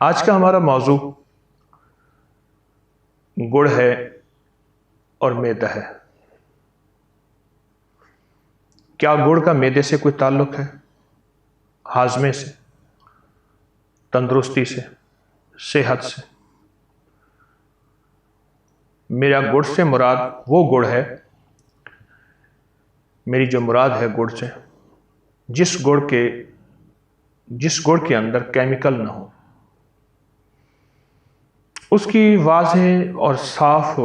آج کا ہمارا موضوع گڑ ہے اور معدہ ہے۔ کیا گڑ کا معدے سے کوئی تعلق ہے؟ ہاضمے سے، تندرستی سے، صحت سے؟ میرا گڑ سے مراد وہ گڑ ہے، میری جو مراد ہے گڑ سے، جس گڑ کے اندر کیمیکل نہ ہو۔ اس کی واضح اور صاف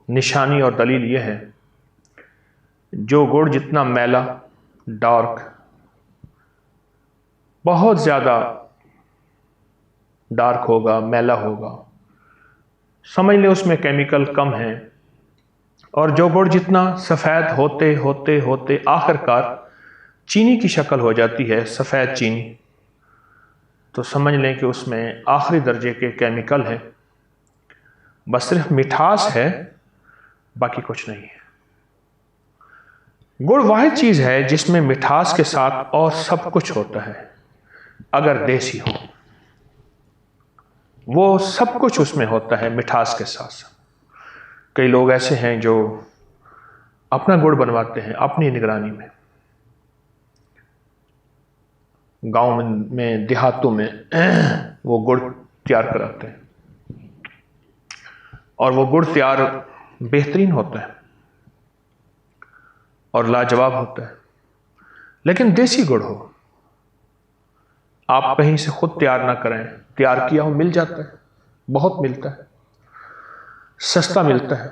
نشانی اور دلیل یہ ہے، جو گڑ جتنا میلا، ڈارک، بہت زیادہ ڈارک ہوگا، میلا ہوگا، سمجھ لیں اس میں کیمیکل کم ہیں، اور جو گڑ جتنا سفید ہوتے ہوتے ہوتے آخر کار چینی کی شکل ہو جاتی ہے، سفید چینی، تو سمجھ لیں کہ اس میں آخری درجے کے کیمیکل ہیں، بس صرف مٹھاس ہے، باقی کچھ نہیں ہے۔ گڑ واحد چیز ہے جس میں مٹھاس کے ساتھ اور سب کچھ ہوتا ہے، اگر دیسی ہو۔ وہ سب کچھ اس میں ہوتا ہے مٹھاس کے ساتھ ساتھ۔ کئی لوگ ایسے ہیں جو اپنا گڑ بنواتے ہیں اپنی نگرانی میں، گاؤں میں، دیہاتوں میں وہ گڑ تیار کراتے ہیں، اور وہ گڑ تیار بہترین ہوتا ہے اور لاجواب ہوتا ہے، لیکن دیسی گڑ ہو، آپ کہیں سے خود تیار نہ کریں، تیار کیا ہو مل جاتا ہے، بہت ملتا ہے، سستا ملتا ہے۔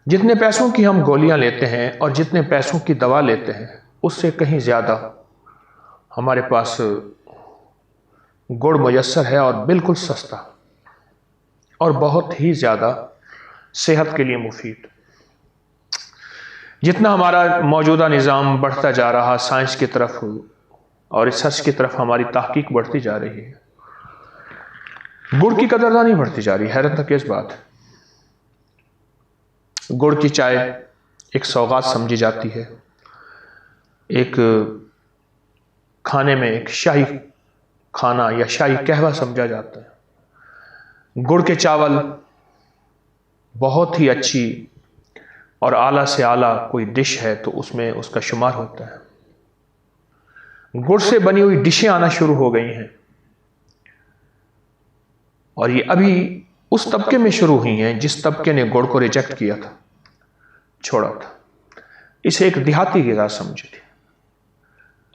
جتنے پیسوں کی ہم گولیاں لیتے ہیں اور جتنے پیسوں کی دوا لیتے ہیں، اس سے کہیں زیادہ ہمارے پاس گڑ میسر ہے، اور بالکل سستا، اور بہت ہی زیادہ صحت کے لیے مفید۔ جتنا ہمارا موجودہ نظام بڑھتا جا رہا سائنس کی طرف اور ریسرچ کی طرف، ہماری تحقیق بڑھتی جا رہی ہے، گڑ کی قدردانی بڑھتی جا رہی ہے۔ حیرت انگیز بات ہے۔ گڑ کی چائے ایک سوغات سمجھی جاتی ہے، ایک کھانے میں ایک شاہی کھانا یا شاہی قہوہ سمجھا جاتا ہے۔ گڑ کے چاول بہت ہی اچھی اور اعلیٰ سے اعلیٰ کوئی ڈش ہے تو اس میں اس کا شمار ہوتا ہے۔ گڑ سے بنی ہوئی ڈشیں آنا شروع ہو گئی ہیں، اور یہ ابھی اس طبقے میں شروع ہوئی ہیں جس طبقے نے گڑ کو ریجیکٹ کیا تھا، چھوڑا تھا، اسے ایک دیہاتی غذا سمجھی تھی۔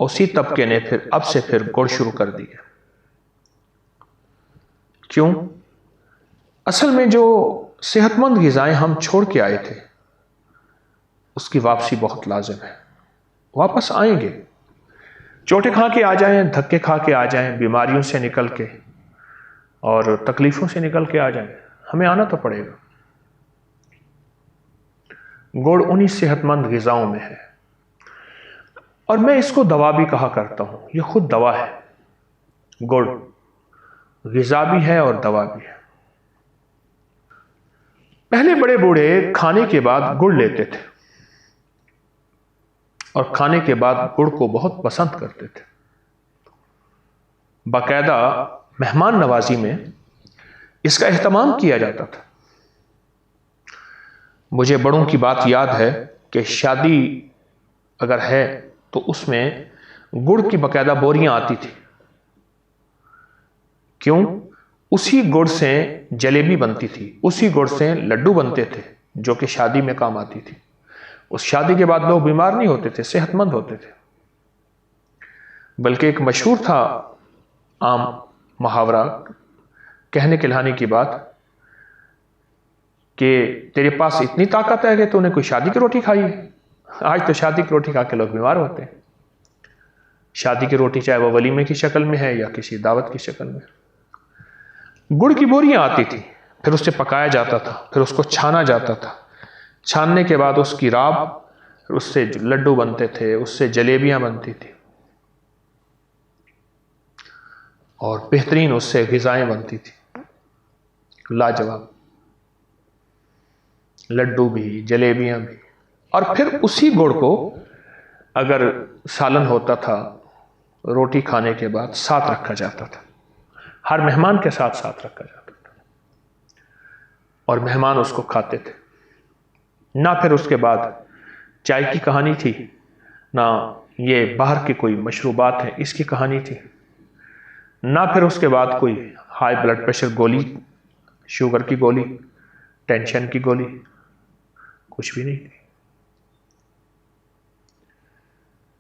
اسی طبقے نے اب سے گڑ شروع کر دیا۔ کیوں؟ اصل میں جو صحت مند غذائیں ہم چھوڑ کے آئے تھے، اس کی واپسی بہت لازم ہے۔ واپس آئیں گے، چوٹے کھا کے آ جائیں، دھکے کھا کے آ جائیں، بیماریوں سے نکل کے اور تکلیفوں سے نکل کے آ جائیں، ہمیں آنا تو پڑے گا۔ گڑ انہی صحت مند غذاؤں میں ہے، اور میں اس کو دوا بھی کہا کرتا ہوں، یہ خود دوا ہے۔ گڑ غذا بھی ہے اور دوا بھی ہے۔ پہلے بڑے بوڑھے کھانے کے بعد گڑ لیتے تھے، اور کھانے کے بعد گڑ کو بہت پسند کرتے تھے۔ باقاعدہ مہمان نوازی میں اس کا اہتمام کیا جاتا تھا۔ مجھے بڑوں کی بات یاد ہے کہ شادی اگر ہے تو اس میں گڑ کی باقاعدہ بوریاں آتی تھی۔ کیوں؟ اسی گڑ سے جلیبی بنتی تھی، اسی گڑ سے لڈو بنتے تھے، جو کہ شادی میں کام آتی تھی۔ اس شادی کے بعد لوگ بیمار نہیں ہوتے تھے، صحت مند ہوتے تھے۔ بلکہ ایک مشہور تھا عام محاورہ، کہنے کہلانے کی بات، کہ تیرے پاس اتنی طاقت ہے کہ تو نے کوئی شادی کی روٹی کھائی ہے۔ آج تو شادی کی روٹی کھا کے لوگ بیمار ہوتے ہیں۔ شادی کی روٹی چاہے وہ ولیمے کی شکل میں ہے یا کسی دعوت کی شکل میں۔ گڑ کی بوریاں آتی تھی، پھر اس سے پکایا جاتا تھا، پھر اس کو چھانا جاتا تھا، چھاننے کے بعد اس کی راب، اس سے لڈو بنتے تھے، اس سے جلیبیاں بنتی تھی، اور بہترین اس سے غذائیں بنتی تھی، لاجواب، لڈو بھی، جلیبیاں بھی۔ اور پھر اسی گڑ کو اگر سالن ہوتا تھا روٹی کھانے کے بعد، ساتھ رکھا جاتا تھا، ہر مہمان کے ساتھ ساتھ رکھا جاتا تھا اور مہمان اس کو کھاتے تھے. نہ پھر اس کے بعد چائے کی کہانی تھی، نہ یہ باہر کی کوئی مشروبات ہیں اس کی کہانی تھی، نہ پھر اس کے بعد کوئی ہائی بلڈ پریشر گولی، شوگر کی گولی، ٹینشن کی گولی، کچھ بھی نہیں تھی.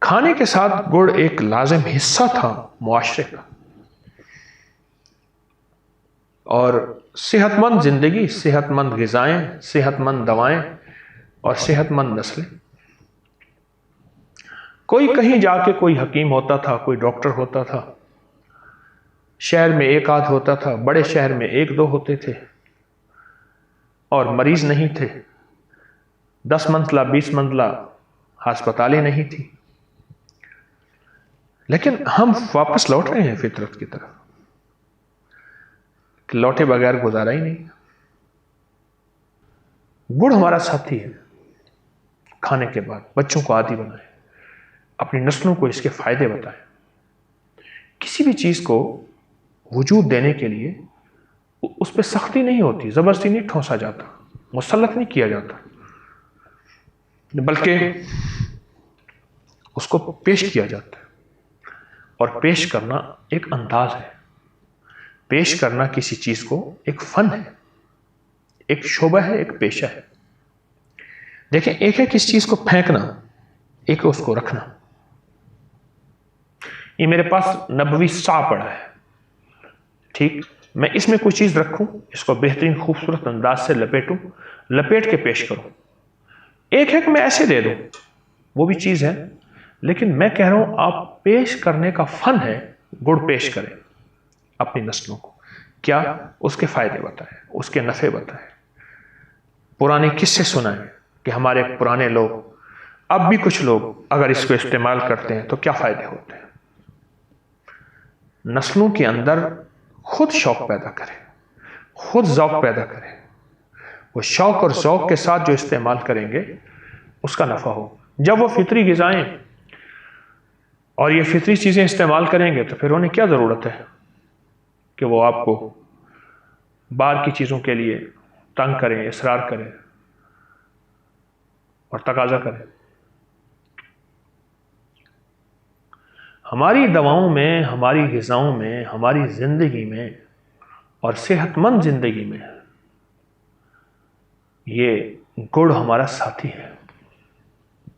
کھانے کے ساتھ گڑ ایک لازم حصہ تھا معاشرے کا. اور صحت مند زندگی، صحت مند غذائیں، صحت مند دوائیں اور صحت مند نسلیں. کوئی کہیں جا کے کوئی حکیم ہوتا تھا، کوئی ڈاکٹر ہوتا تھا، شہر میں ایک آدھ ہوتا تھا، بڑے شہر میں ایک دو ہوتے تھے، اور مریض نہیں تھے. 10 منزلہ 20 منزلہ ہسپتالیں نہیں تھی. لیکن ہم واپس لوٹ رہے ہیں فطرت کی طرف، کہ لوٹے بغیر گزارا ہی نہیں. گڑ ہمارا ساتھی ہے. کھانے کے بعد بچوں کو عادی بنائیں، اپنی نسلوں کو اس کے فائدے بتائیں. کسی بھی چیز کو وجود دینے کے لیے اس پہ سختی نہیں ہوتی، زبردستی نہیں ٹھونسا جاتا، مسلط نہیں کیا جاتا، بلکہ اس کو پیش کیا جاتا ہے. اور پیش کرنا ایک انداز ہے. پیش کرنا کسی چیز کو ایک فن ہے، ایک شعبہ ہے، ایک پیشہ ہے. دیکھیں، ایک ہے کسی چیز کو پھینکنا، ایک ہے اس کو رکھنا. یہ میرے پاس نبوی سا پڑا ہے، ٹھیک، میں اس میں کوئی چیز رکھوں، اس کو بہترین خوبصورت انداز سے لپیٹوں، لپیٹ کے پیش کروں. ایک ہے کہ میں ایسے دے دوں، وہ بھی چیز ہے. لیکن میں کہہ رہا ہوں آپ پیش کرنے کا فن ہے. گڑ پیش کریں اپنی نسلوں کو. کیا؟ اس کے فائدے بتائیں، اس کے نفع بتائیں. پرانے قصے سنائیں کہ ہمارے پرانے لوگ، اب بھی کچھ لوگ اگر اس کو استعمال کرتے ہیں تو کیا فائدے ہوتے ہیں. نسلوں کے اندر خود شوق پیدا کریں، خود ذوق پیدا کریں. وہ شوق اور ذوق کے ساتھ جو استعمال کریں گے اس کا نفع ہو. جب وہ فطری غذائیں اور یہ فطری چیزیں استعمال کریں گے تو پھر انہیں کیا ضرورت ہے کہ وہ آپ کو باہر کی چیزوں کے لیے تنگ کریں، اصرار کریں اور تقاضا کریں. ہماری دواؤں میں، ہماری غذاؤں میں، ہماری زندگی میں اور صحت مند زندگی میں یہ گڑ ہمارا ساتھی ہے.